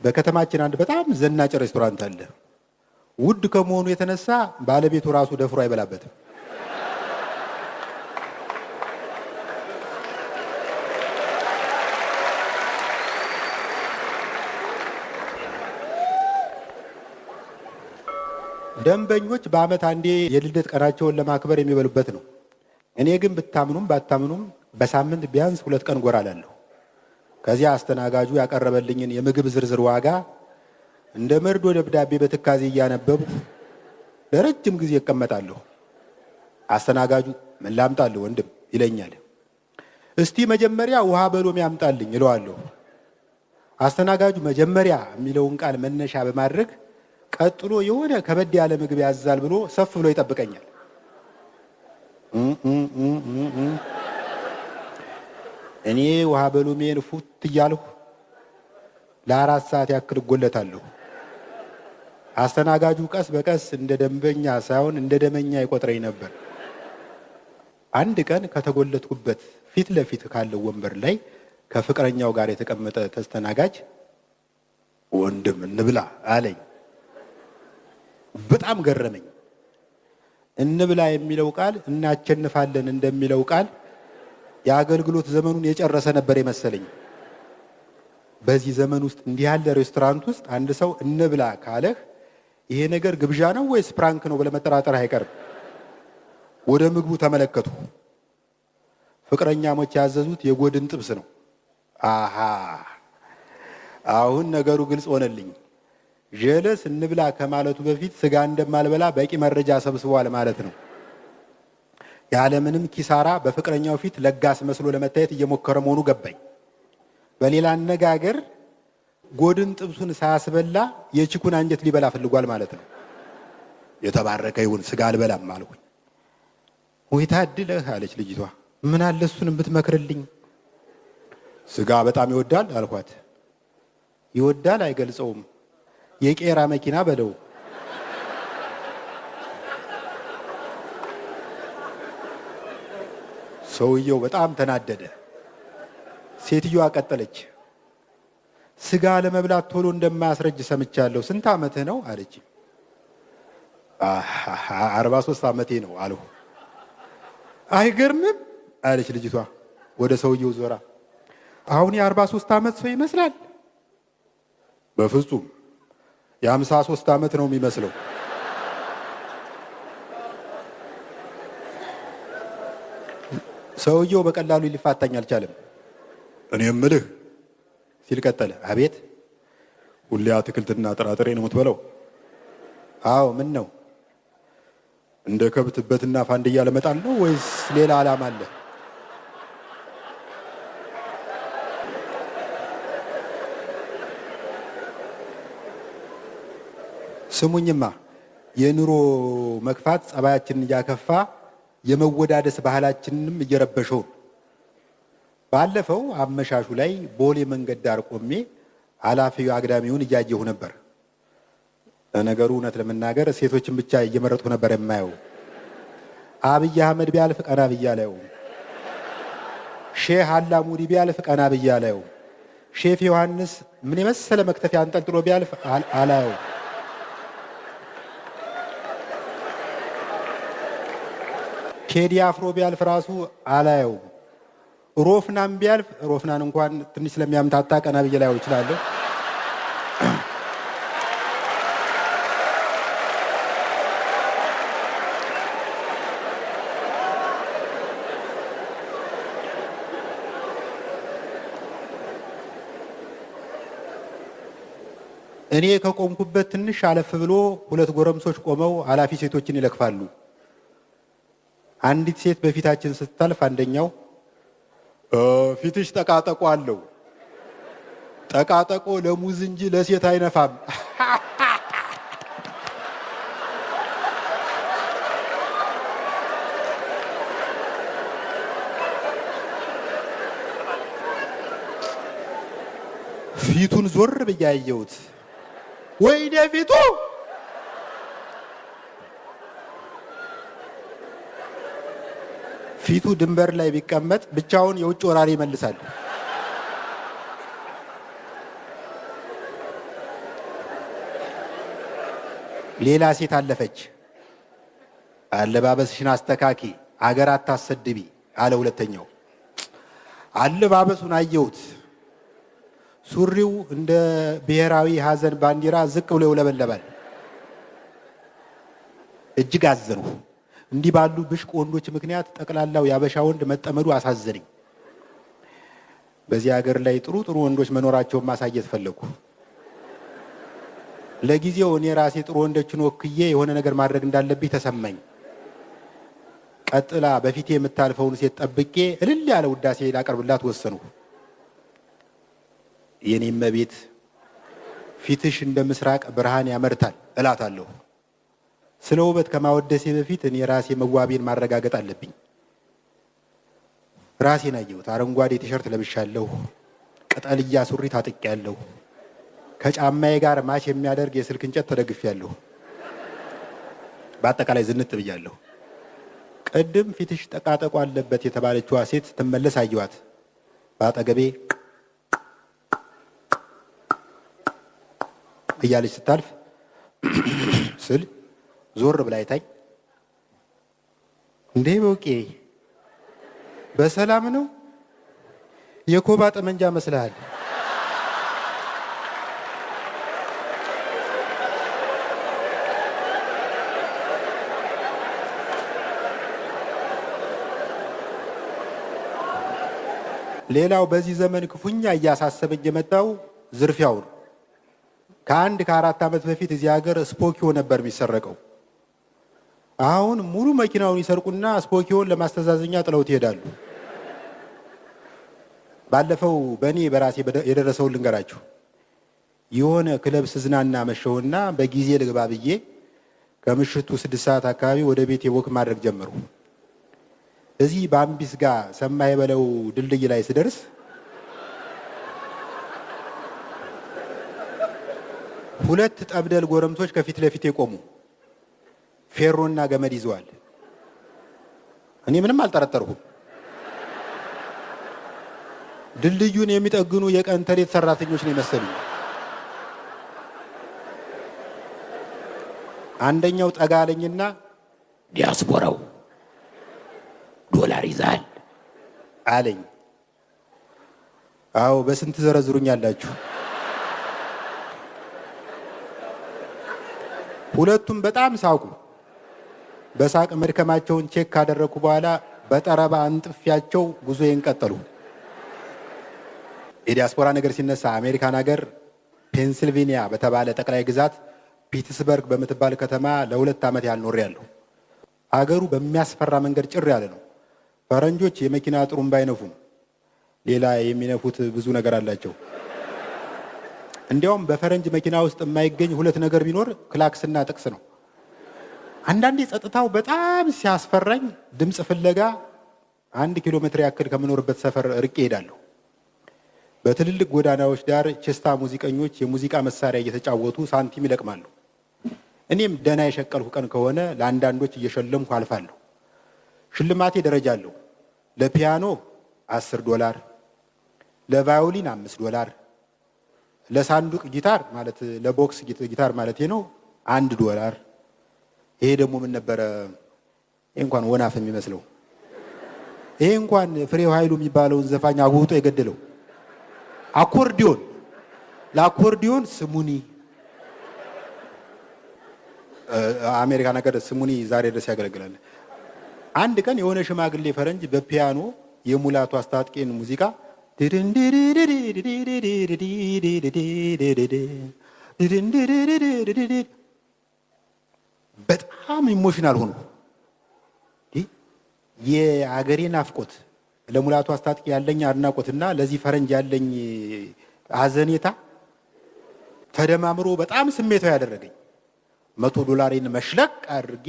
በከተማችን አንድ በጣም ዘናጭ ሬስቶራንት አለ። ውድ ከመሆኑ የተነሳ ባለቤቱ ራሱ ደፍሮ አይበላበትም። ደንበኞች በአመት አንዴ የልደት ቀናቸውን ለማክበር የሚበሉበት ነው። እኔ ግን ብታምኑም ባታምኑም በሳምንት ቢያንስ 2 ቀን ጎራ እላለሁ። ከዚያ አስተናጋጁ ያቀረበልኝን የምግብ ዝርዝር ዋጋ እንደ መርዶ ደብዳቤ በትካዜ እያነበብኩ ለረጅም ጊዜ እቀመጣለሁ። አስተናጋጁ ምን ላምጣልህ ወንድም ይለኛል። እስቲ መጀመሪያ ውሃ በሎሚ ያምጣልኝ እለዋለሁ። አስተናጋጁ መጀመሪያ የሚለውን ቃል መነሻ በማድረግ ቀጥሎ የሆነ ከበድ ያለ ምግብ ያዛል ብሎ ሰፍ ብሎ ይጠብቀኛል። እኔ ውሃ በሎሜን ፉት እያልሁ ለ4 ሰዓት ያክል እጎለታለሁ። አስተናጋጁ ቀስ በቀስ እንደ ደንበኛ ሳይሆን እንደ ደመኛ ይቆጥረኝ ነበር። አንድ ቀን ከተጎለትኩበት ፊት ለፊት ካለው ወንበር ላይ ከፍቅረኛው ጋር የተቀመጠ ተስተናጋጅ ወንድም እንብላ አለኝ። በጣም ገረመኝ። እንብላ የሚለው ቃል እናቸንፋለን እንደሚለው ቃል የአገልግሎት ዘመኑን የጨረሰ ነበር የመሰለኝ። በዚህ ዘመን ውስጥ እንዲህ ያለ ሬስቶራንት ውስጥ አንድ ሰው እንብላ ካለህ ይሄ ነገር ግብዣ ነው ወይስ ፕራንክ ነው ብለህ መጠራጠር አይቀርም። ወደ ምግቡ ተመለከቱ። ፍቅረኛሞች ያዘዙት የጎድን ጥብስ ነው። አሃ አሁን ነገሩ ግልጽ ሆነልኝ። ጀለስ እንብላ ከማለቱ በፊት ስጋ እንደማልበላ በቂ መረጃ ሰብስቧል ማለት ነው። ያለምንም ኪሳራ በፍቅረኛው ፊት ለጋስ መስሎ ለመታየት እየሞከረ መሆኑ ገባኝ። በሌላ አነጋገር ጎድን ጥብሱን ሳያስበላ የቺኩን አንጀት ሊበላ ፈልጓል ማለት ነው። የተባረከ ይሁን ስጋ አልበላም አልኩኝ። ወይ ታድለህ አለች ልጅቷ። ምን አለ እሱን ብትመክርልኝ። ስጋ በጣም ይወዳል አልኳት። ይወዳል አይገልጸውም፣ የቄራ መኪና በለው። ሰውየው በጣም ተናደደ። ሴትዮዋ ቀጠለች። ስጋ ለመብላት ቶሎ እንደማያስረጅ ሰምቻለሁ። ስንት ዓመትህ ነው አለች። 43 ዓመቴ ነው አልሁ። አይገርምም አለች ልጅቷ ወደ ሰውየው ዞራ። አሁን የ43 ዓመት ሰው ይመስላል። በፍጹም የ53 ዓመት ነው የሚመስለው። ሰውየው በቀላሉ ሊፋታኝ አልቻለም። እኔ እምልህ ሲል ቀጠለ። አቤት። ሁሌ አትክልትና ጥራጥሬ ነው የምትበለው? አዎ። ምን ነው እንደ ከብትበትና ፋንድያ ለመጣል ነው ወይስ ሌላ ዓላማ አለ? ስሙኝማ፣ የኑሮ መክፋት ጸባያችንን እያከፋ የመወዳደስ ባህላችንንም እየረበሸው። ባለፈው አመሻሹ ላይ ቦሌ መንገድ ዳር ቆሜ አላፊው አግዳሚውን እያየሁ ነበር። ነገሩ እውነት ለመናገር ሴቶችን ብቻ እየመረጥኩ ነበር የማየው። አብይ አህመድ ቢያልፍ ቀና ብዬ አላየውም። ሼህ አላሙዲ ቢያልፍ ቀና ብዬ አላየውም። ሼፍ ዮሐንስ ምን የመሰለ መክተፊያ አንጠልጥሎ ቢያልፍ አላየውም። ቴዲ አፍሮ ቢያልፍ ራሱ አላየውም። ሮፍናን ቢያልፍ ሮፍናን እንኳን ትንሽ ስለሚያምታታ ቀና ብዬ ላየው እችላለሁ። እኔ ከቆምኩበት ትንሽ አለፍ ብሎ 2 ጎረምሶች ቆመው ኃላፊ ሴቶችን ይለክፋሉ። አንዲት ሴት በፊታችን ስታልፍ አንደኛው ፊትሽ ጠቃጠቆ አለው። ጠቃጠቆ ለሙዝ እንጂ ለሴት አይነፋም። ፊቱን ዞር ብዬ አየሁት። ወይኔ ፊቱ! ፊቱ ድንበር ላይ ቢቀመጥ ብቻውን የውጭ ወራሪ ይመልሳል። ሌላ ሴት አለፈች። አለባበስሽን አስተካኪ፣ አገር አታሰድቢ አለ ሁለተኛው። አለባበሱን አየሁት። ሱሪው እንደ ብሔራዊ ሀዘን ባንዲራ ዝቅ ብሎ ይውለበለባል። እጅግ አዘንሁ። እንዲህ ባሉ ብሽቅ ወንዶች ምክንያት ጠቅላላው ያበሻ ወንድ መጠመዱ አሳዘነኝ። በዚህ ሀገር ላይ ጥሩ ጥሩ ወንዶች መኖራቸውን ማሳየት ፈለጉ። ለጊዜው እኔ ራሴ ጥሩ ወንዶችን ወክዬ የሆነ ነገር ማድረግ እንዳለብኝ ተሰማኝ። ቀጥላ በፊቴ የምታልፈውን ሴት ጠብቄ እልል ያለ ውዳሴ ላቀርብላት ወሰንሁ። የኔ እመቤት ፊትሽ እንደ ምስራቅ ብርሃን ያመርታል እላታለሁ። ስለ ውበት ከማወደሴ በፊት እኔ ራሴ መዋቤን ማረጋገጥ አለብኝ። ራሴን አየሁት። አረንጓዴ ቲሸርት ለብሻለሁ። ቅጠልያ ሱሪ ታጥቄያለሁ። ከጫማዬ ጋር ማች የሚያደርግ የስልክ እንጨት ተደግፌያለሁ። በአጠቃላይ ዝንጥ ብያለሁ። ቅድም ፊትሽ ጠቃጠቆ አለበት የተባለችዋ ሴት ስትመለስ አየኋት። በአጠገቤ እያለች ስታልፍ ስል ዞር ብላ አይታኝ፣ እንዴ በውቄ በሰላም ነው? የኮባ ጠመንጃ መስልሃል። ሌላው በዚህ ዘመን ክፉኛ እያሳሰበኝ የመጣው ዝርፊያው ነው። ከ4 ዓመት በፊት እዚህ ሀገር ስፖኪዮ ነበር የሚሰረቀው። አሁን ሙሉ መኪናውን ይሰርቁና ስፖኪዮን ለማስተዛዘኛ ጥለውት ይሄዳሉ። ባለፈው በእኔ በራሴ የደረሰውን ልንገራችሁ። የሆነ ክለብ ስዝናና መሸውና በጊዜ ልግባ ብዬ ከምሽቱ 6 ሰዓት አካባቢ ወደ ቤቴ ወክ ማድረግ ጀመሩ። እዚህ በአምቢስ ጋር ሰማይ በለው ድልድይ ላይ ስደርስ ሁለት ጠብደል ጎረምሶች ከፊት ለፊት የቆሙ ፌሮና ገመድ ይዘዋል። እኔ ምንም አልጠረጠርሁም። ድልድዩን የሚጠግኑ የቀን ተሌት ሰራተኞች ነው የመሰሉኝ። አንደኛው ጠጋ አለኝና ዲያስፖራው ዶላር ይዛል አለኝ። አዎ በስንት ዘረዝሩኛላችሁ? ሁለቱም በጣም ሳቁ። በሳቅ መድከማቸውን ቼክ ካደረኩ በኋላ በጠረባ አንጥፊያቸው ጉዞዬን ቀጠሉ። የዲያስፖራ ነገር ሲነሳ አሜሪካን ሀገር ፔንሲልቬኒያ በተባለ ጠቅላይ ግዛት ፒትስበርግ በምትባል ከተማ ለ2 ዓመት ያህል ኖሬያለሁ። ሀገሩ በሚያስፈራ መንገድ ጭር ያለ ነው። ፈረንጆች የመኪና ጥሩምባ አይነፉም። ሌላ የሚነፉት ብዙ ነገር አላቸው። እንዲያውም በፈረንጅ መኪና ውስጥ የማይገኝ 2 ነገር ቢኖር ክላክስና ጥቅስ ነው። አንዳንዴ ጸጥታው በጣም ሲያስፈራኝ ድምፅ ፍለጋ 1 ኪሎ ሜትር ያክል ከምኖርበት ሰፈር ርቄ እሄዳለሁ። በትልልቅ ጎዳናዎች ዳር ቸስታ ሙዚቀኞች የሙዚቃ መሳሪያ እየተጫወቱ ሳንቲም ይለቅማሉ። እኔም ደህና የሸቀልኩ ቀን ከሆነ ለአንዳንዶች እየሸለምኩ አልፋለሁ። ሽልማቴ ደረጃ አለው። ለፒያኖ $10፣ ለቫዮሊን $5፣ ለሳንዱቅ ጊታር ማለት ለቦክስ ጊታር ማለት ነው $1። ይሄ ደግሞ ምን ነበረ? ይሄ እንኳን ወናፍ የሚመስለው ይሄ እንኳን ፍሬው ኃይሉ የሚባለውን ዘፋኝ አጉብጦ የገደለው አኮርዲዮን፣ ለአኮርዲዮን ስሙኒ። አሜሪካ ነገር ስሙኒ ዛሬ ድረስ ያገለግላል። አንድ ቀን የሆነ ሽማግሌ ፈረንጅ በፒያኖ የሙላቱ አስታጥቄን ሙዚቃ በጣም ኢሞሽናል ሆኖ የአገሬ ናፍቆት ለሙላቱ አስታጥቄ ያለኝ አድናቆትና ለዚህ ፈረንጅ ያለኝ አዘኔታ ተደማምሮ በጣም ስሜታዊ ያደረገኝ። $100 መሽለቅ አድርጌ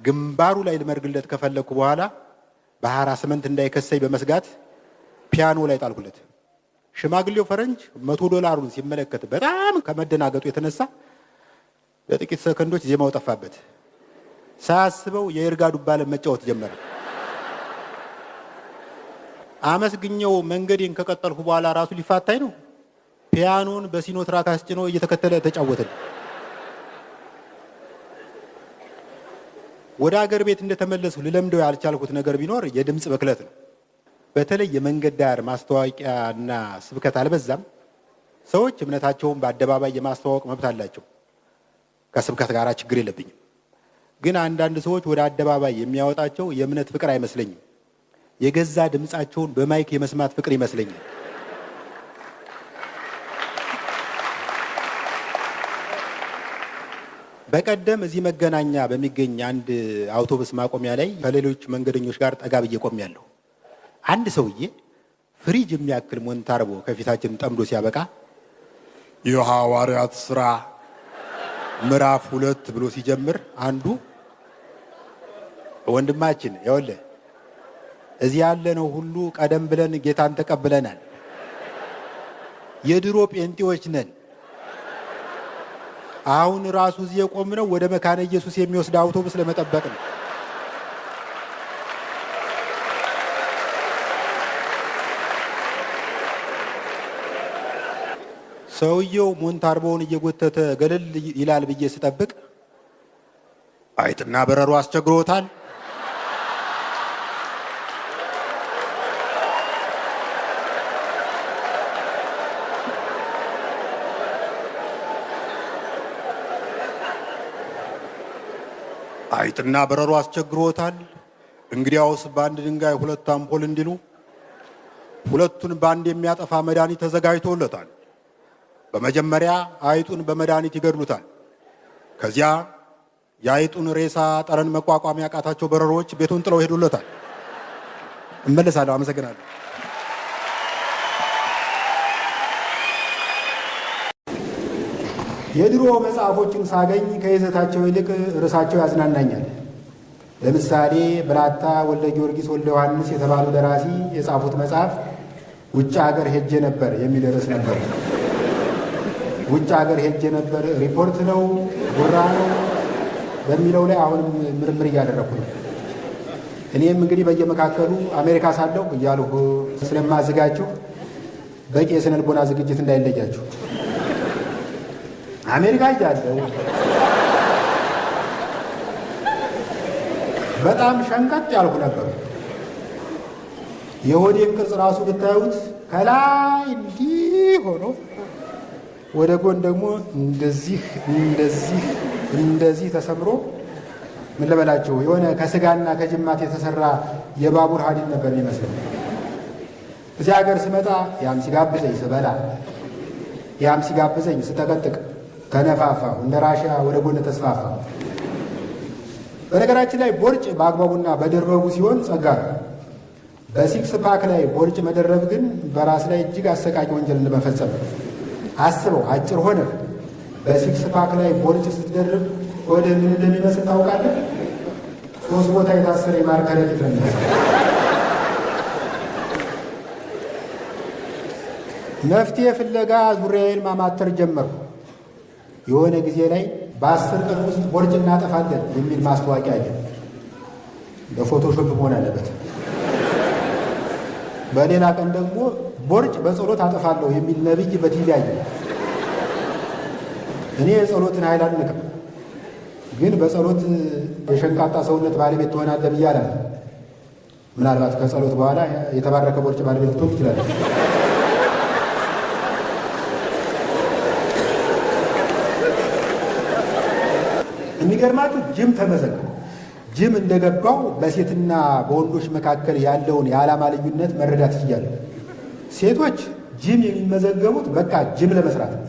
ግንባሩ ላይ ልመርግለት ከፈለኩ በኋላ በሃራስመንት እንዳይከሰኝ በመስጋት ፒያኖ ላይ ጣልኩለት። ሽማግሌው ፈረንጅ $100ን ሲመለከት በጣም ከመደናገጡ የተነሳ ለጥቂት ሰከንዶች ዜማው ጠፋበት። ሳያስበው የእርጋ ዱባለ መጫወት ጀመረ። አመስግኘው መንገዴን ከቀጠልኩ በኋላ ራሱ ሊፋታኝ ነው። ፒያኖን በሲኖትራክ አስጭኖ እየተከተለ ተጫወተን። ወደ አገር ቤት እንደተመለሱ ልለምደው ያልቻልኩት ነገር ቢኖር የድምፅ ብክለት ነው። በተለይ የመንገድ ዳር ማስታወቂያና ስብከት አልበዛም? ሰዎች እምነታቸውን በአደባባይ የማስተዋወቅ መብት አላቸው። ከስብከት ጋር ችግር የለብኝም። ግን አንዳንድ ሰዎች ወደ አደባባይ የሚያወጣቸው የእምነት ፍቅር አይመስለኝም። የገዛ ድምፃቸውን በማይክ የመስማት ፍቅር ይመስለኛል። በቀደም እዚህ መገናኛ በሚገኝ አንድ አውቶቡስ ማቆሚያ ላይ ከሌሎች መንገደኞች ጋር ጠጋ ብዬ ቆሜያለሁ። አንድ ሰውዬ ፍሪጅ የሚያክል ሞንታርቦ ከፊታችን ጠምዶ ሲያበቃ የሐዋርያት ሥራ ምዕራፍ 2 ብሎ ሲጀምር አንዱ ወንድማችን ይኸውልህ እዚህ ያለነው ሁሉ ቀደም ብለን ጌታን ተቀብለናል። የድሮ ጴንጤዎች ነን። አሁን ራሱ እዚህ የቆምነው ወደ መካነ ኢየሱስ የሚወስድ አውቶቡስ ለመጠበቅ ነው። ሰውየው ሞንታርቦውን እየጎተተ ገለል ይላል ብዬ ስጠብቅ አይጥና በረሮ አስቸግሮታል። አይጥና በረሮ አስቸግሮታል። እንግዲያውስ በአንድ ድንጋይ ሁለት አምፖል እንዲሉ ሁለቱን በአንድ የሚያጠፋ መድኃኒት ተዘጋጅቶለታል። በመጀመሪያ አይጡን በመድኃኒት ይገድሉታል። ከዚያ የአይጡን ሬሳ ጠረን መቋቋም ያቃታቸው በረሮች ቤቱን ጥለው ሄዱለታል። እመለሳለሁ። አመሰግናለሁ። የድሮ መጽሐፎችን ሳገኝ ከይዘታቸው ይልቅ ርዕሳቸው ያዝናናኛል። ለምሳሌ ብላታ ወልደ ጊዮርጊስ ወልደ ዮሐንስ የተባሉ ደራሲ የጻፉት መጽሐፍ ውጭ ሀገር ሄጄ ነበር የሚል ርዕስ ነበር። ውጭ ሀገር ሄጄ ነበር ሪፖርት ነው ጉራ ነው በሚለው ላይ አሁንም ምርምር እያደረኩ ነው። እኔም እንግዲህ በየመካከሉ አሜሪካ ሳለሁ እያልሁ ስለማዝጋችሁ በቂ የስነ ልቦና ዝግጅት እንዳይለያችሁ። አሜሪካ እያለሁ በጣም ሸንቀጥ ያልኩ ነበር። የሆዴን ቅርጽ ራሱ ብታዩት ከላይ እንዲህ ሆኖ ወደ ጎን ደግሞ እንደዚህ ተሰምሮ ምን ልበላችሁ የሆነ ከስጋና ከጅማት የተሰራ የባቡር ሀዲድ ነበር የሚመስለው። እዚህ ሀገር ስመጣ ያም ሲጋብዘኝ ስበላ፣ ያም ሲጋብዘኝ ስተቀጥቅ ተነፋፋ፣ እንደ ራሽያ ወደ ጎን ተስፋፋ። በነገራችን ላይ ቦርጭ በአግባቡና በደረቡ ሲሆን ጸጋ ነው። በሲክስ ፓክ ላይ ቦርጭ መደረብ ግን በራስ ላይ እጅግ አሰቃቂ ወንጀል እንደመፈጸም ነው። አስበው፣ አጭር ሆነ በሲክስ ፓክ ላይ ቦርጭ ስትደርብ ወደ ምን እንደሚመስል ታውቃለህ? 3 ቦታ የታሰረ የማር ከረጢት ነው። መፍትሄ ፍለጋ ዙሪያዬን ማማተር ጀመርኩ። የሆነ ጊዜ ላይ በ10 ቀን ውስጥ ቦርጭ እናጠፋለን የሚል ማስታወቂያ አየ። በፎቶሾፕ መሆን አለበት። በሌላ ቀን ደግሞ ቦርጭ በጸሎት አጠፋለሁ የሚል ነብይ በቲቪ አየ። እኔ የጸሎትን ኃይል አልንቅም፣ ግን በጸሎት የሸንቃጣ ሰውነት ባለቤት ትሆናለህ ብዬ አላምንም። ምናልባት ከጸሎት በኋላ የተባረከ ቦርጭ ባለቤት ልትሆን ትችላለህ። የሚገርማችሁ ጅም ተመዘገበ። ጅም እንደገባው በሴትና በወንዶች መካከል ያለውን የዓላማ ልዩነት መረዳት ይችላል። ሴቶች ጅም የሚመዘገቡት በቃ ጅም ለመስራት ነው፣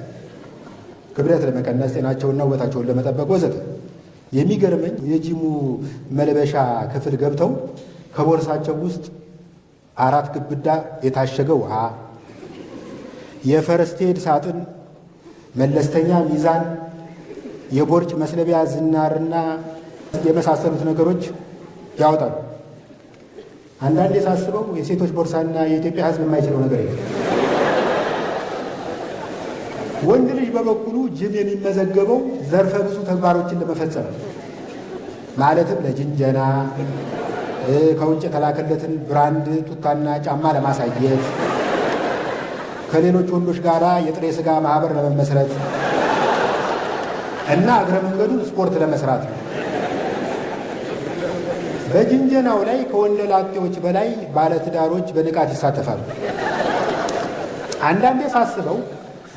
ክብደት ለመቀነስ፣ ጤናቸውንና ውበታቸውን ለመጠበቅ ወዘተ። የሚገርመኝ የጂሙ መልበሻ ክፍል ገብተው ከቦርሳቸው ውስጥ 4 ግብዳ የታሸገ ውሃ፣ የፈረስቴድ ሳጥን፣ መለስተኛ ሚዛን፣ የቦርጭ መስለቢያ ዝናርና የመሳሰሉት ነገሮች ያወጣሉ። አንዳንዴ ሳስበው የሴቶች ቦርሳና የኢትዮጵያ ሕዝብ የማይችለው ነገር የለም። ወንድ ልጅ በበኩሉ ጅም የሚመዘገበው ዘርፈ ብዙ ተግባሮችን ለመፈጸም ማለትም ለጅንጀና፣ ከውጭ የተላከለትን ብራንድ ቱታና ጫማ ለማሳየት፣ ከሌሎች ወንዶች ጋር የጥሬ ስጋ ማህበር ለመመስረት እና እግረ መንገዱን ስፖርት ለመስራት ነው። በጅንጀናው ላይ ከወንደላጤዎች በላይ ባለትዳሮች በንቃት ይሳተፋሉ። አንዳንዴ ሳስበው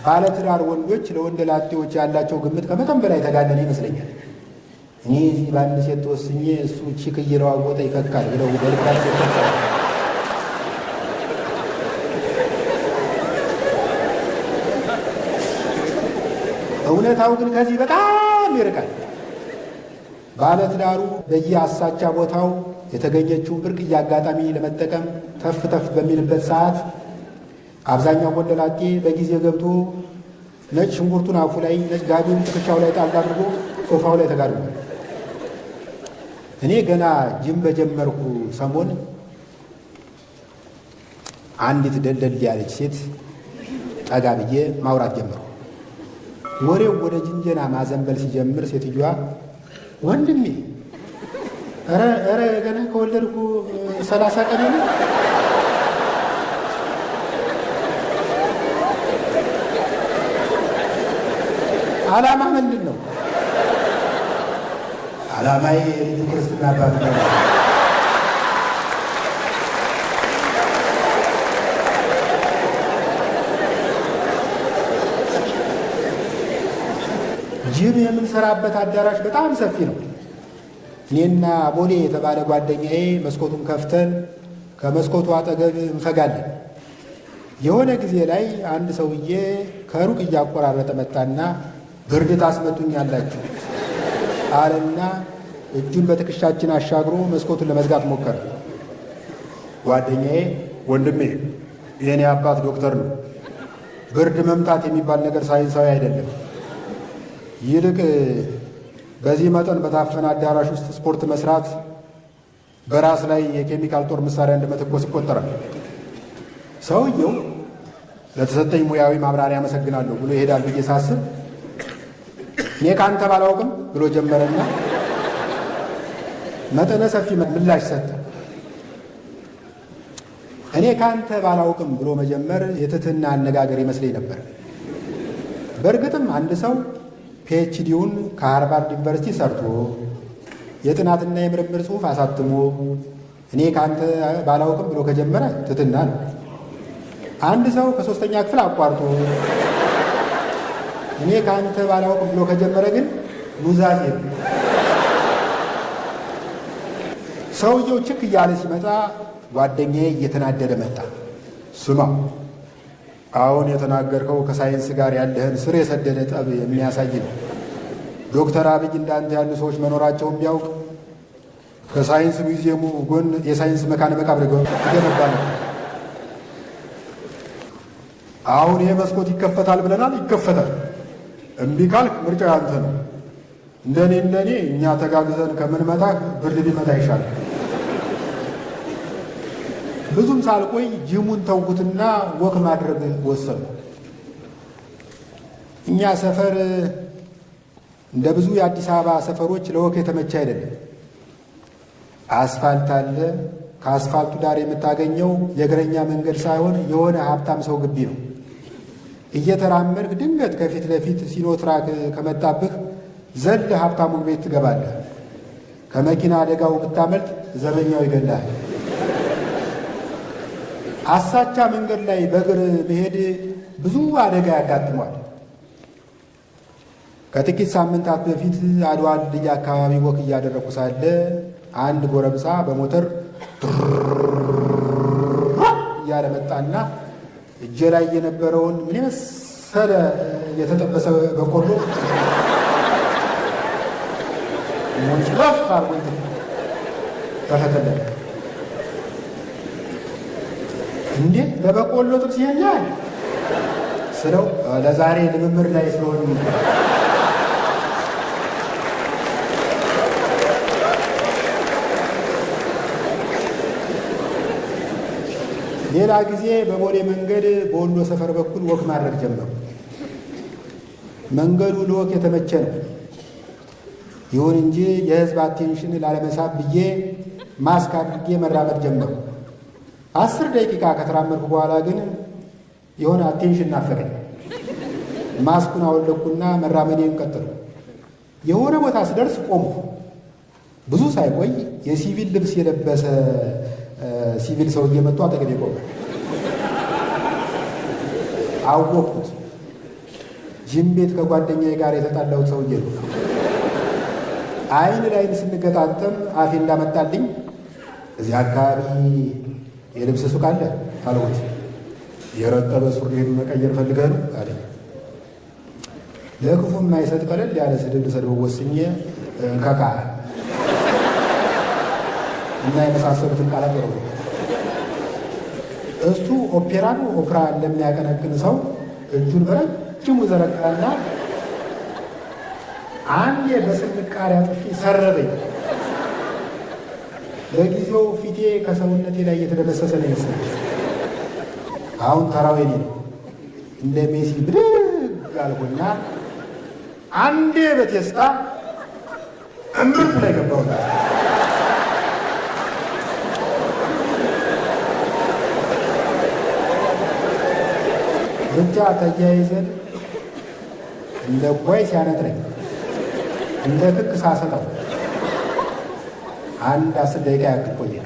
ባለትዳር ወንዶች ለወንደላጤዎች ያላቸው ግምት ከመጠን በላይ ተጋነነ ይመስለኛል። እኔ እዚህ በአንድ ሴት ተወስኜ እሱ ቺክ እየለዋወጠ ይከካል ብለው በልባቸው ይከካል። እውነታው ግን ከዚህ በጣም ይርቃል። ባለትዳሩ በየአሳቻ ቦታው የተገኘችውን ብርቅዬ አጋጣሚ ለመጠቀም ተፍ ተፍ በሚልበት ሰዓት አብዛኛው ወንደላጤ በጊዜ ገብቶ ነጭ ሽንኩርቱን አፉ ላይ፣ ነጭ ጋቢውን ትከሻው ላይ ጣል አድርጎ ሶፋው ላይ ተጋድሟል። እኔ ገና ጅም በጀመርኩ ሰሞን አንዲት ደልደል ያለች ሴት ጠጋ ብዬ ማውራት ጀመርኩ። ወሬው ወደ ጅንጀና ማዘንበል ሲጀምር ሴትዮዋ ወንድሜ ኧረ ገና ከወለድኩ 30 ቀን ነው። ዓላማ ምንድን ነው? ዓላማዬ የልጁ ክርስትና አባት ነው። ጅም የምንሰራበት አዳራሽ በጣም ሰፊ ነው። እኔና ቦሌ የተባለ ጓደኛዬ መስኮቱን ከፍተን ከመስኮቱ አጠገብ እንፈጋለን። የሆነ ጊዜ ላይ አንድ ሰውዬ ከሩቅ እያቆራረጠ መጣና ብርድ ታስመጡኛላችሁ አለና እጁን በትከሻችን አሻግሮ መስኮቱን ለመዝጋት ሞከረ። ጓደኛዬ ወንድሜ የኔ አባት ዶክተር ነው፣ ብርድ መምታት የሚባል ነገር ሳይንሳዊ አይደለም፣ ይልቅ በዚህ መጠን በታፈነ አዳራሽ ውስጥ ስፖርት መስራት በራስ ላይ የኬሚካል ጦር መሳሪያ እንደመተኮስ ይቆጠራል። ሰውየው ለተሰጠኝ ሙያዊ ማብራሪያ አመሰግናለሁ ብሎ ይሄዳል ብዬ ሳስብ እኔ ካንተ ባላውቅም ብሎ ጀመረና መጠነ ሰፊ ምላሽ ሰጠ። እኔ ካንተ ባላውቅም ብሎ መጀመር የትህትና አነጋገር ይመስለኝ ነበር። በእርግጥም አንድ ሰው ፒኤችዲውን ከሃርቫርድ ዩኒቨርሲቲ ሰርቶ የጥናትና የምርምር ጽሑፍ አሳትሞ እኔ ካንተ ባላውቅም ብሎ ከጀመረ ትህትና ነው። አንድ ሰው ከ3ኛ ክፍል አቋርጦ እኔ ካንተ ባላውቅም ብሎ ከጀመረ ግን ኑዛዜ ነው። ሰውየው ችክ እያለ ሲመጣ ጓደኛዬ እየተናደደ መጣ። ስማ፣ አሁን የተናገርከው ከሳይንስ ጋር ያለህን ስር የሰደደ ጠብ የሚያሳይ ነው። ዶክተር አብይ እንዳንተ ያሉ ሰዎች መኖራቸውን ቢያውቅ ከሳይንስ ሙዚየሙ ጎን የሳይንስ መካነ መቃብር ይገነባ ነው። አሁን ይሄ መስኮት ይከፈታል ብለናል፣ ይከፈታል። እምቢ ካልክ ምርጫ ያንተ ነው። እንደኔ እኛ ተጋግዘን ከምንመታህ ብርድ ሊመታ ይሻላል። ብዙም ሳልቆይ ጅሙን ተውኩትና ወክ ማድረግ ወሰኑ። እኛ ሰፈር እንደ ብዙ የአዲስ አበባ ሰፈሮች ለወክ የተመቸ አይደለም። አስፋልት አለ። ከአስፋልቱ ዳር የምታገኘው የእግረኛ መንገድ ሳይሆን የሆነ ሀብታም ሰው ግቢ ነው። እየተራመድክ ድንገት ከፊት ለፊት ሲኖትራክ ከመጣብህ ዘል ሀብታሙ ቤት ትገባለህ። ከመኪና አደጋው ብታመልጥ ዘበኛው ይገላል። አሳቻ መንገድ ላይ በእግር መሄድ ብዙ አደጋ ያጋጥሟል። ከጥቂት ሳምንታት በፊት አድዋ ድልድይ አካባቢ ወክ እያደረኩ ሳለ አንድ ጎረምሳ በሞተር እያለ መጣና እጄ ላይ የነበረውን ምን የመሰለ የተጠበሰ በቆሎ ሞንጭለፍ አርጎኝ ተፈተለለ። እንዴ ለበቆሎ ጥብስ ይሄኛል ስለው ለዛሬ ልምምድ ላይ ስለሆነ ሌላ ጊዜ በቦሌ መንገድ በወሎ ሰፈር በኩል ወክ ማድረግ ጀመሩ። መንገዱ ለወክ የተመቸ ነው። ይሁን እንጂ የሕዝብ አቴንሽን ላለመሳብ ብዬ ማስክ አድርጌ መራመድ ጀመሩ። 10 ደቂቃ ከተራመድኩ በኋላ ግን የሆነ አቴንሽን ናፈቀኝ። ማስኩን አወለኩና መራመዴን ቀጠሉ። የሆነ ቦታ ስደርስ ቆምኩ። ብዙ ሳይቆይ የሲቪል ልብስ የለበሰ ሲቪል ሰው እየመጡ አጠገቤ ቆመ። አወቅኩት። ጅም ቤት ከጓደኛዬ ጋር የተጣላሁት ሰውዬ ነው። አይን ላይን ስንገጣጠም አፌ እንዳመጣልኝ እዚህ አካባቢ የልብስ ሱቅ አለ አልኩት። የረጠበ ሱሪን መቀየር ፈልገህ ነው አለ። ለክፉ የማይሰጥ ቀለል ያለ ስድብ ልሰድበው ወስኜ ከካ እና የመሳሰሉትን ቃላት ወረወ። እሱ ኦፔራን ኦፕራ እንደሚያቀነቅን ሰው እጁን በረጅሙ ዘረጋና አንዴ በስንቃሪያ ጥፊ ሰረበኝ። ለጊዜው ፊቴ ከሰውነቴ ላይ እየተደመሰሰ ነው ይመስላል። አሁን ተራው የኔ ነው። እንደ ሜሲ ብድግ አልኩና አንዴ በቴስታ እምብርት ላይ ገባሁ። ብቻ ተያይዘን እንደ ጓይ ሲያነጥረኝ እንደ ክክ ሳሰጠው አንድ 10 ደቂቃ ያክል ቆየ።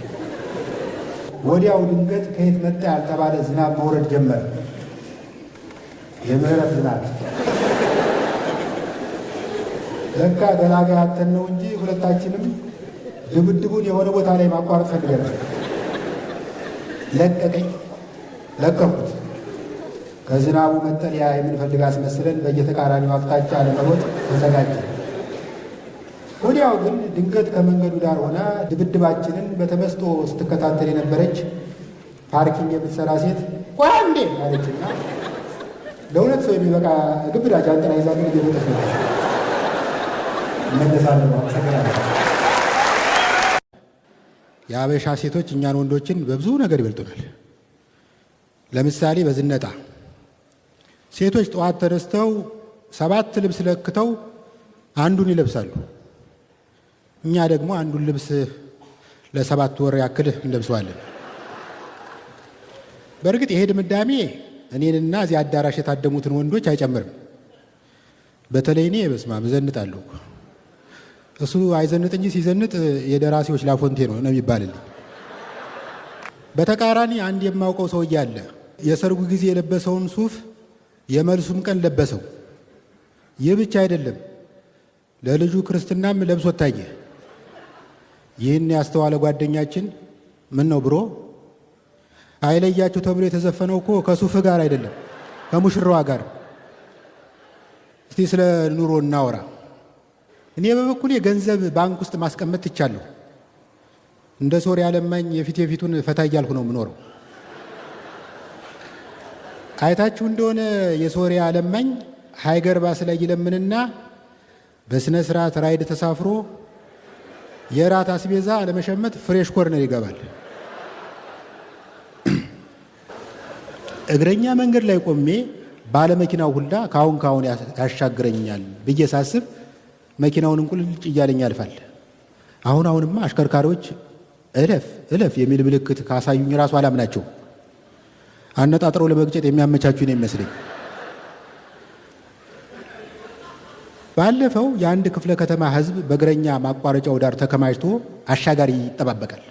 ወዲያው ድንገት ከየት መጣ ያልተባለ ዝናብ መውረድ ጀመረ። የምህረት ዝናብ። ለካ ገላጋይ አተን ነው እንጂ ሁለታችንም ድብድቡን የሆነ ቦታ ላይ ማቋረጥ ፈልገናል። ለቀቀኝ፣ ለቀኩት። ከዝናቡ መጠለያ የምንፈልግ አስመስለን በየተቃራኒው አቅጣጫ ለመሮጥ ተዘጋጀ። ወዲያው ግን ድንገት ከመንገዱ ዳር ሆና ድብድባችንን በተመስጦ ስትከታተል የነበረች ፓርኪንግ የምትሰራ ሴት ቆይ አንዴ አለችና ለሁለት ሰው የሚበቃ ግብዳ ጃንጥላ ይዛ ግን እየሮጠች ነበር። መለሳለሁ። አመሰግናለሁ። የአበሻ ሴቶች እኛን ወንዶችን በብዙ ነገር ይበልጡናል። ለምሳሌ በዝነጣ ሴቶች ጠዋት ተነስተው 7 ልብስ ለክተው አንዱን ይለብሳሉ። እኛ ደግሞ አንዱን ልብስ ለ7 ወር ያክል እንለብሰዋለን። በእርግጥ ይሄ ድምዳሜ እኔንና እዚህ አዳራሽ የታደሙትን ወንዶች አይጨምርም። በተለይ እኔ በስማ እዘንጣለሁ። እሱ አይዘንጥ እንጂ ሲዘንጥ የደራሲዎች ላፎንቴ ነው የሚባልልኝ። በተቃራኒ አንድ የማውቀው ሰውዬ አለ። የሰርጉ ጊዜ የለበሰውን ሱፍ የመልሱም ቀን ለበሰው። ይህ ብቻ አይደለም፣ ለልጁ ክርስትናም ለብሶት ታየ። ይህን ያስተዋለ ጓደኛችን ምን ነው ብሮ አይለያችሁ ተብሎ የተዘፈነው እኮ ከሱፍ ጋር አይደለም ከሙሽራዋ ጋር። እስቲ ስለ ኑሮ እናወራ። እኔ በበኩሌ ገንዘብ ባንክ ውስጥ ማስቀመጥ ትቻለሁ። እንደ ሶሪያ ለማኝ የፊቱን ፈታ እያልኩ ነው የምኖረው። አይታችሁ እንደሆነ የሶሪያ ለማኝ ሃይገር ባስ ላይ ይለምንና በስነ ስርዓት ራይድ ተሳፍሮ የራት አስቤዛ ለመሸመት ፍሬሽ ኮርነር ይገባል። እግረኛ መንገድ ላይ ቆሜ ባለመኪናው ሁላ ካሁን ያሻግረኛል ብዬ ሳስብ መኪናውን እንቁልልጭ እያለኝ ያልፋል። አሁንማ አሽከርካሪዎች እለፍ የሚል ምልክት ካሳዩኝ ራሱ አላምናቸው። አነጣጥረው ለመግጨት የሚያመቻቹኝ ነው የሚመስለኝ። ባለፈው የአንድ ክፍለ ከተማ ህዝብ በእግረኛ ማቋረጫው ዳር ተከማችቶ አሻጋሪ ይጠባበቃል።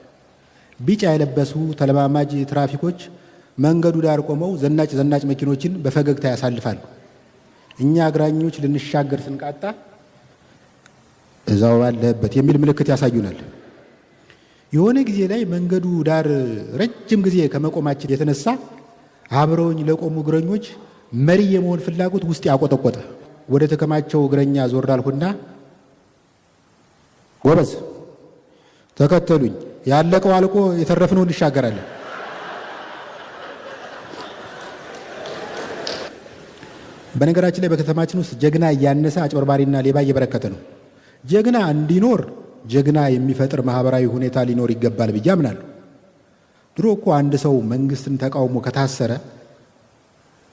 ቢጫ የለበሱ ተለማማጅ ትራፊኮች መንገዱ ዳር ቆመው ዘናጭ መኪኖችን በፈገግታ ያሳልፋሉ። እኛ እግራኞች ልንሻገር ስንቃጣ እዛው ባለበት የሚል ምልክት ያሳዩናል። የሆነ ጊዜ ላይ መንገዱ ዳር ረጅም ጊዜ ከመቆማችን የተነሳ አብረውኝ ለቆሙ እግረኞች መሪ የመሆን ፍላጎት ውስጥ ያቆጠቆጠ። ወደ ተከማቸው እግረኛ ዞር አልኩና ጎበዝ ተከተሉኝ፣ ያለቀው አልቆ የተረፍነው እንሻገራለን። በነገራችን ላይ በከተማችን ውስጥ ጀግና እያነሰ አጭበርባሪና ሌባ እየበረከተ ነው። ጀግና እንዲኖር ጀግና የሚፈጥር ማህበራዊ ሁኔታ ሊኖር ይገባል ብዬ አምናለሁ። ድሮ እኮ አንድ ሰው መንግስትን ተቃውሞ ከታሰረ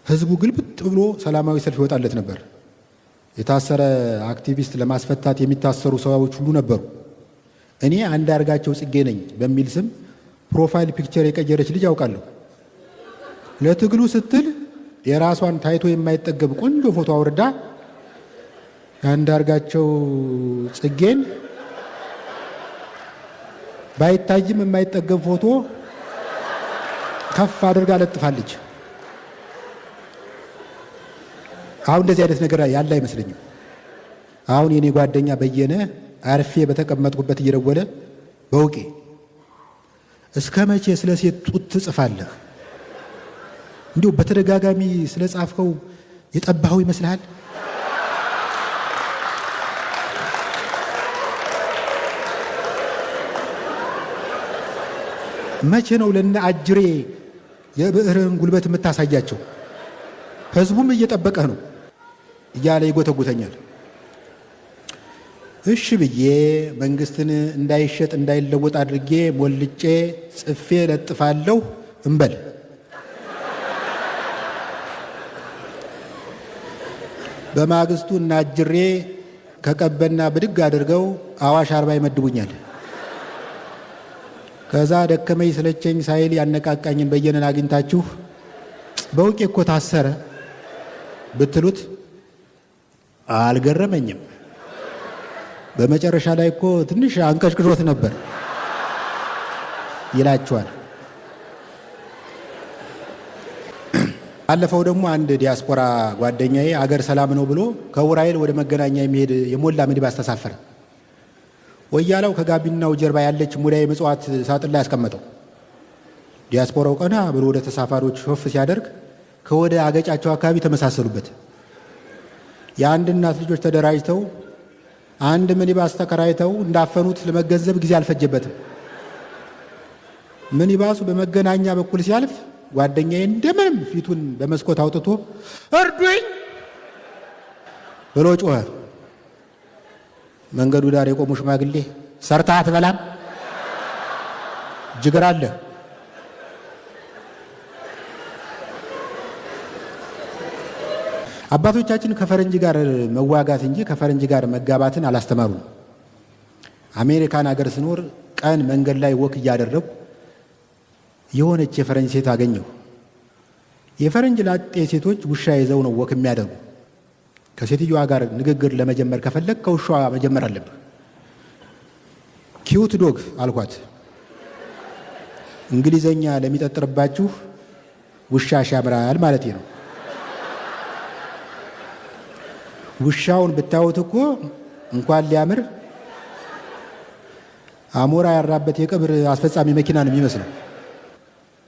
ህዝቡ ግልብጥ ብሎ ሰላማዊ ሰልፍ ይወጣለት ነበር። የታሰረ አክቲቪስት ለማስፈታት የሚታሰሩ ሰዎች ሁሉ ነበሩ። እኔ አንዳርጋቸው ጽጌ ነኝ በሚል ስም ፕሮፋይል ፒክቸር የቀየረች ልጅ አውቃለሁ። ለትግሉ ስትል የራሷን ታይቶ የማይጠገብ ቆንጆ ፎቶ አውርዳ የአንዳርጋቸው ጽጌን ባይታይም የማይጠገብ ፎቶ ከፍ አድርጋ ለጥፋለች። አሁን እንደዚህ አይነት ነገር ያለ አይመስለኝም። አሁን የኔ ጓደኛ በየነ አርፌ በተቀመጥኩበት እየደወለ በውቄ እስከ መቼ ስለ ሴት ጡት ትጽፋለህ? እንዲሁ በተደጋጋሚ ስለ ጻፍከው የጠባኸው ይመስልሃል? መቼ ነው ለነ አጅሬ የብዕርህን ጉልበት የምታሳያቸው? ህዝቡም እየጠበቀህ ነው እያለ ይጎተጉተኛል። እሺ ብዬ መንግስትን እንዳይሸጥ እንዳይለወጥ አድርጌ ሞልጬ ጽፌ ለጥፋለሁ እንበል። በማግስቱ እና አጅሬ ከቀበና ብድግ አድርገው አዋሽ 40 ይመድቡኛል። ከዛ ደከመኝ ስለቸኝ ሳይል ያነቃቃኝን በየነን አግኝታችሁ በውቄ እኮ ታሰረ ብትሉት አልገረመኝም። በመጨረሻ ላይ እኮ ትንሽ አንቀሽቅሾት ነበር ይላችኋል። ባለፈው ደግሞ አንድ ዲያስፖራ ጓደኛዬ አገር ሰላም ነው ብሎ ከውራይል ወደ መገናኛ የሚሄድ የሞላ ሚኒባስ ተሳፈረ። ወያላው ከጋቢናው ጀርባ ያለች ሙዳየ ምጽዋት ሳጥን ላይ ያስቀመጠው። ዲያስፖራው ቀና ብሎ ወደ ተሳፋሪዎች ሾፍ ሲያደርግ ከወደ አገጫቸው አካባቢ ተመሳሰሉበት። የአንድ እናት ልጆች ተደራጅተው አንድ ሚኒባስ ተከራይተው እንዳፈኑት ለመገንዘብ ጊዜ አልፈጀበትም። ሚኒባሱ በመገናኛ በኩል ሲያልፍ ጓደኛዬ እንደምንም ፊቱን በመስኮት አውጥቶ እርዱኝ ብሎ ጮኸ። መንገዱ ዳር የቆሙ ሽማግሌ ሰርተህ አትበላም ጅግር አለ። አባቶቻችን ከፈረንጅ ጋር መዋጋት እንጂ ከፈረንጅ ጋር መጋባትን አላስተማሩም። አሜሪካን ሀገር ስኖር ቀን መንገድ ላይ ወክ እያደረጉ የሆነች የፈረንጅ ሴት አገኘሁ። የፈረንጅ ላጤ ሴቶች ውሻ ይዘው ነው ወክ የሚያደርጉ። ከሴትዮዋ ጋር ንግግር ለመጀመር ከፈለግ ከውሻዋ መጀመር አለብህ። ኪዩት ዶግ አልኳት። እንግሊዘኛ ለሚጠጥርባችሁ ውሻ ያምራል ማለት ነው። ውሻውን ብታዩት እኮ እንኳን ሊያምር አሞራ ያራበት የቀብር አስፈጻሚ መኪና ነው የሚመስለው።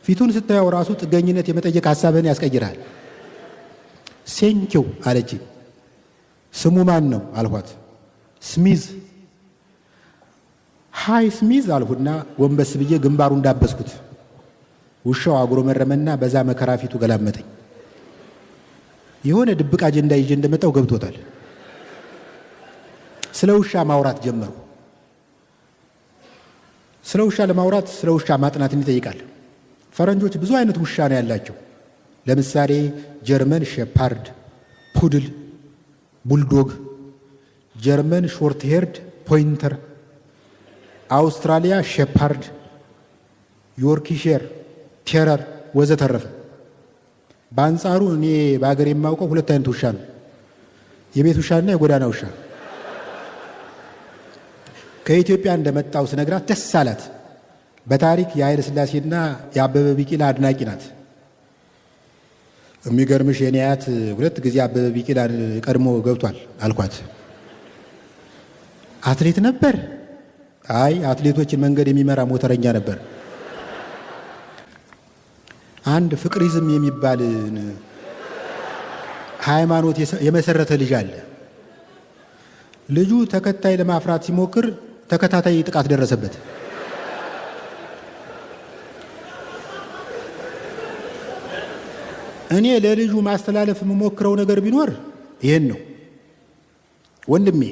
ፊቱን ስታየው ራሱ ጥገኝነት የመጠየቅ ሐሳብህን ያስቀይራል። ሴንኪው አለች። ስሙ ማን ነው አልኳት። ስሚዝ። ሃይ ስሚዝ አልሁና ጎንበስ ብዬ ግንባሩ እንዳበስኩት። ውሻው አጉረመረመና በዛ መከራ ፊቱ ገላመጠኝ። የሆነ ድብቅ አጀንዳ ይዤ እንደመጣው ገብቶታል። ስለ ውሻ ማውራት ጀመሩ። ስለ ውሻ ለማውራት ስለ ውሻ ማጥናትን ይጠይቃል። ፈረንጆች ብዙ አይነት ውሻ ነው ያላቸው። ለምሳሌ ጀርመን ሼፓርድ፣ ፑድል፣ ቡልዶግ፣ ጀርመን ሾርት ሄርድ ፖይንተር፣ አውስትራሊያ ሼፓርድ፣ ዮርክሼር ቴረር ወዘተረፈ። በአንጻሩ እኔ በሀገር የማውቀው 2 አይነት ውሻ ነው፣ የቤት ውሻና የጎዳና ውሻ። ከኢትዮጵያ እንደመጣው ስነግራት ደስ አላት። በታሪክ የኃይለ ሥላሴና የአበበ ቢቂላ አድናቂ ናት። የሚገርምሽ የኔ አያት 2 ጊዜ አበበ ቢቂላን ቀድሞ ገብቷል አልኳት። አትሌት ነበር? አይ አትሌቶችን መንገድ የሚመራ ሞተረኛ ነበር። አንድ ፍቅሪዝም የሚባል ሃይማኖት የመሰረተ ልጅ አለ። ልጁ ተከታይ ለማፍራት ሲሞክር ተከታታይ ጥቃት ደረሰበት። እኔ ለልጁ ማስተላለፍ የምሞክረው ነገር ቢኖር ይሄን ነው። ወንድሜ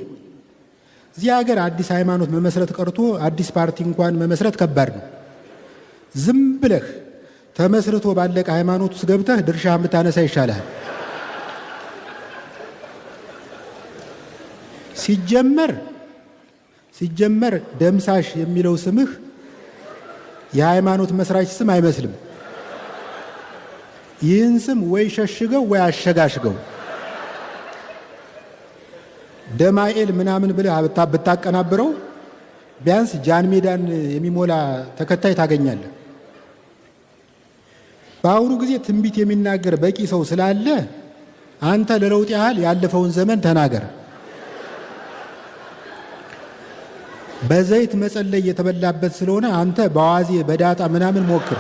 እዚህ ሀገር አዲስ ሃይማኖት መመስረት ቀርቶ አዲስ ፓርቲ እንኳን መመስረት ከባድ ነው። ዝም ብለህ ተመስርቶ ባለቀ ሃይማኖት ውስጥ ገብተህ ድርሻህን ብታነሳ ይሻላል። ሲጀመር ደምሳሽ የሚለው ስምህ የሃይማኖት መስራች ስም አይመስልም። ይህን ስም ወይ ሸሽገው ወይ አሸጋሽገው። ደማኤል ምናምን ብለህ ብታቀናብረው ቢያንስ ጃን ሜዳን የሚሞላ ተከታይ ታገኛለህ። በአሁኑ ጊዜ ትንቢት የሚናገር በቂ ሰው ስላለ አንተ ለለውጥ ያህል ያለፈውን ዘመን ተናገር። በዘይት መጸለይ የተበላበት ስለሆነ አንተ በዋዜ በዳጣ ምናምን ሞክር።